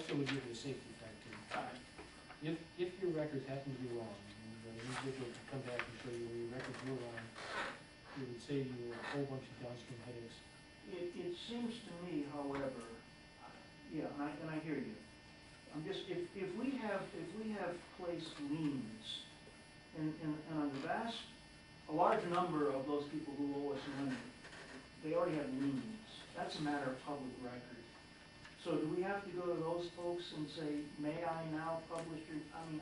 also would give you a safety factor. If your records happen to be wrong, and the individual can come back and show you where your records were wrong, it would save you a whole bunch of downstream headaches. It seems to me, however, yeah, and I hear you. I'm just, if we have placed liens, and on the a large number of those people who owe us money, they already have liens. That's a matter of public record. So do we have to go to those folks and say, may I now publish your, I mean,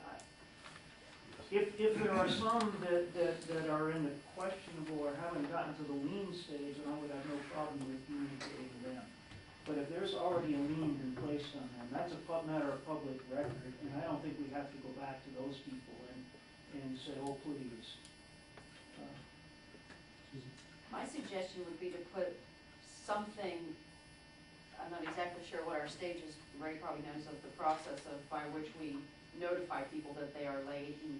if there are some that are in the questionable or haven't gotten to the lien stage, then I would have no problem with communicating to them. But if there's already a lien been placed on them, that's a matter of public record, and I don't think we have to go back to those people and say, oh, please. My suggestion would be to put something, I'm not exactly sure what our stage is, Ray probably knows of the process of by which we notify people that they are late, and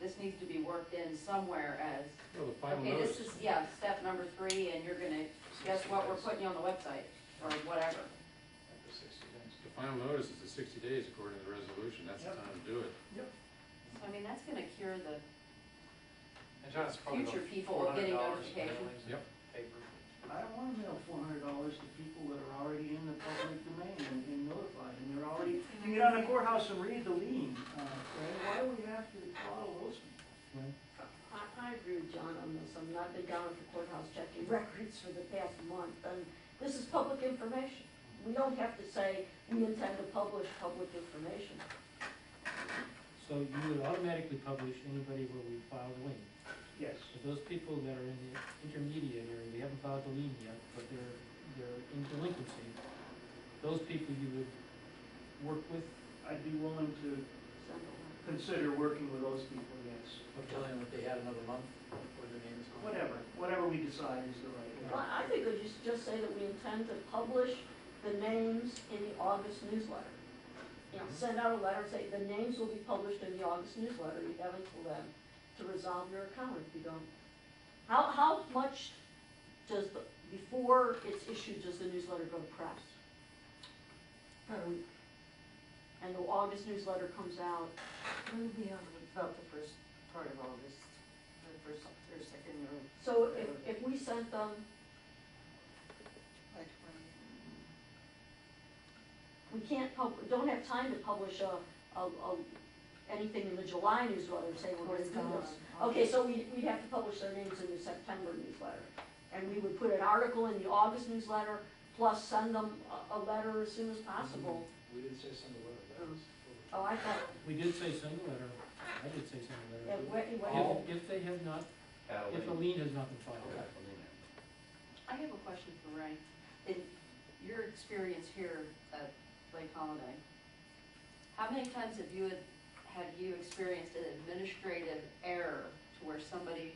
this needs to be worked in somewhere as, well, the final okay, notice. this is, yeah, step number 3, and you're gonna, guess what, we're putting you on the website, or whatever. After 60 days. The final notice is the 60 days according to the resolution, that's the time to do it. Yep. So, I mean, that's gonna cure the And John, it's probably future about people of getting $400 notification. mailings and Yep. paper. I don't want to mail $400 to people that are already in the public domain and notified, and they're already, you get on the courthouse and read the lien, Fred, why do we have to follow those people? Right? I agree with John on this. I mean, I've been down at the courthouse checking records for the past month, and this is public information. We don't have to say we intend to publish public information. So you would automatically publish anybody where we filed a lien. Yes. So those people that are in the intermediate area, they haven't filed the lien yet, but they're in delinquency, those people you would work with? I'd be willing to consider working with those people, yes. Telling them that they had another month before their name is on. Whatever we decide is the right way. Well, I think we just say that we intend to publish the names in the August newsletter. You know, send out a letter, say the names will be published in the August newsletter. You have until then to resolve your account if you don't. How much does before it's issued does the newsletter go to press? Per week. And the August newsletter comes out. It would be on about the first part of August, the first or second or. So if we sent them, we can't don't have time to publish anything in the July newsletter saying we're going to do this. Okay, so we'd have to publish their names in the September newsletter. And we would put an article in the August newsletter, plus send them a letter as soon as possible. We didn't say send a letter. Oh, I thought, We did say send a letter. I did say send a yeah, letter. If they have not, if a lien has not been filed. I have a question for Ray. In your experience here at Lake Holiday, how many times have you experienced an administrative error to where somebody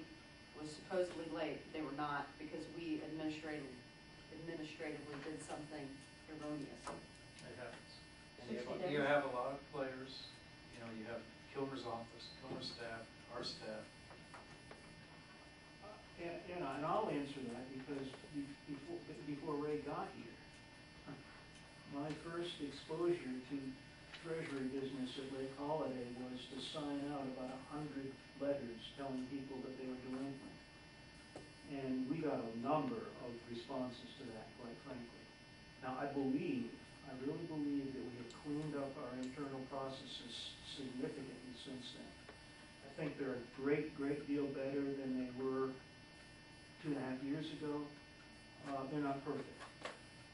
was supposedly late, they were not, because we administratively did something erroneous? It happens. And 60 days. you have a lot of players, you have Kilmer's office, Kilmer's staff, our staff. And I'll answer that because before Ray got here, my first exposure to treasury business at Lake Holiday was to sign out about 100 letters telling people that they were delinquent. And we got a number of responses to that, quite frankly. Now, I really believe that we have cleaned up our internal processes significantly since then. I think they're a great deal better than they were 2.5 years ago. They're not perfect.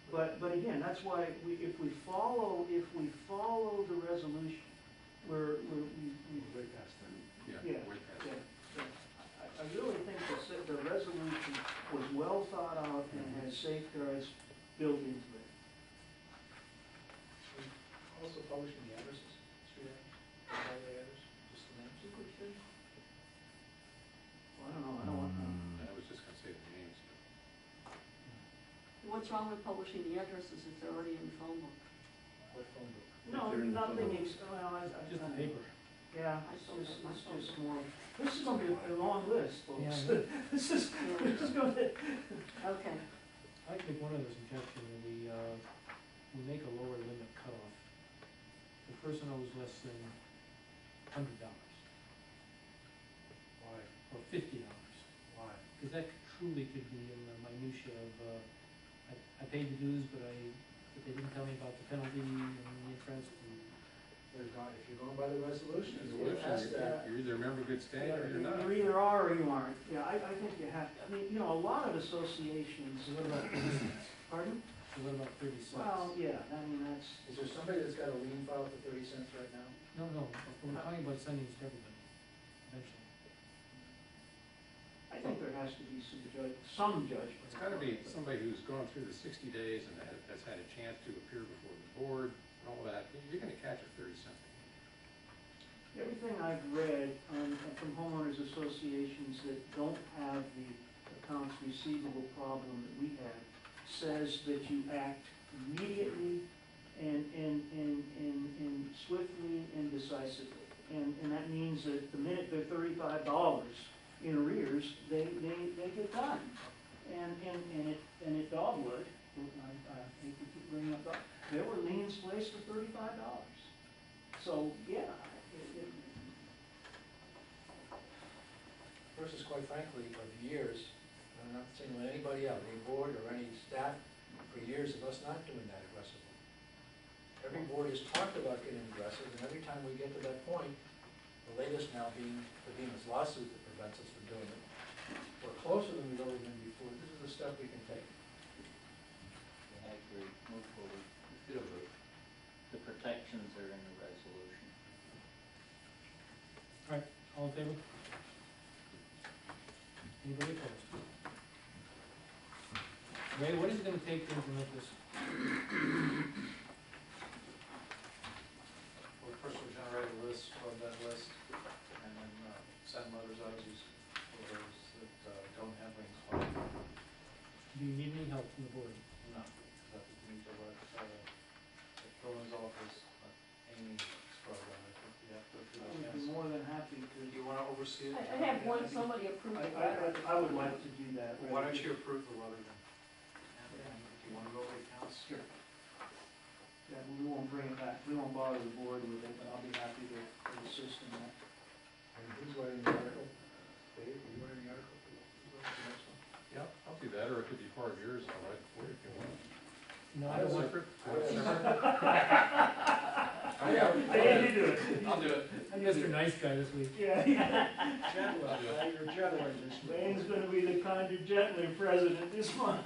But again, that's why if we follow the resolution, we Way past then. yeah, Way past yeah. then. I really think the resolution was well thought out and has safeguards built into it. Also publishing the addresses, street address, all the address, just the names. Well, I don't know, I don't want to. I was just gonna say the names. what's wrong with publishing the addresses if they're already in the phone book? What phone book? No, nothing, Just the paper. yeah, I it's saw that just myself. more, this is gonna be a long list, folks. Yeah. This is gonna, Okay, I'd make one other suggestion, that we make a lower limit cutoff. less than $100 Why? or $50. Why? Because that truly could be in the minutia of, I paid the dues, but they didn't tell me about the penalty and the interest and. If you're going by the resolution, you Resolution, get past that. you're either a member of good standing or you're not. You either are or you aren't. Yeah, I think you have to, I mean, you know, a lot of associations, So what about 30 cents? pardon? So what about 30 cents? Well, yeah, I mean, that's, Is there somebody that's got a lien file for 30 cents right now? No, but we're talking about sending this to everybody, eventually. I think there has to be some judgment. It's gotta be somebody who's gone through the 60 days and has had a chance to appear before the board, and all that. You're gonna catch a 30-cent. Everything I've read from homeowners associations that don't have the accounts receivable problem that we have says that you act immediately and swiftly and decisively. And that means that the minute they're $35 in arrears, they get done. And at Dogwood, I hate to keep bringing up Dogwood, there were liens placed for $35. So, yeah. Versus, quite frankly, for years, I'm not singling anybody out, any board or any staff, for years of us not doing that aggressively. Every board has talked about getting aggressive, and every time we get to that point, the latest now being the Venus lawsuit that prevents us from doing it, we're closer than we've ever been before. This is a step we can take. I agree, move forward. The protections are in the resolution. All right, all in favor? Anybody opposed? Ray, what is it gonna take to implement this? Well, first we'll generate a list of that list, and then send letters out to those that don't have liens filed. Do you need any help from the board? No, that would need to let the Thorn's office, Amy Scruggs, I think you have to go through I those would hands. be more than happy to. Do you wanna oversee it? I have one, somebody approved it. I would like to do that. Well, why don't you approve the letter then? Do you wanna go over the accounts? Sure. Yeah, we won't bring it back, we won't bother the board with it, but I'll be happy to assist in that. And who's writing the article? Dave, are you writing the article? Who's writing the next one? Yeah, I'll do that, or it could be part of yours, I'll write it for you if you want. No, I don't want. Separate? I didn't do it. I'll do it. I'm Mr. Nice Guy this week. Yeah. Gentler, you're gentler this way. Wayne's gonna be the kinder, gentler president this month.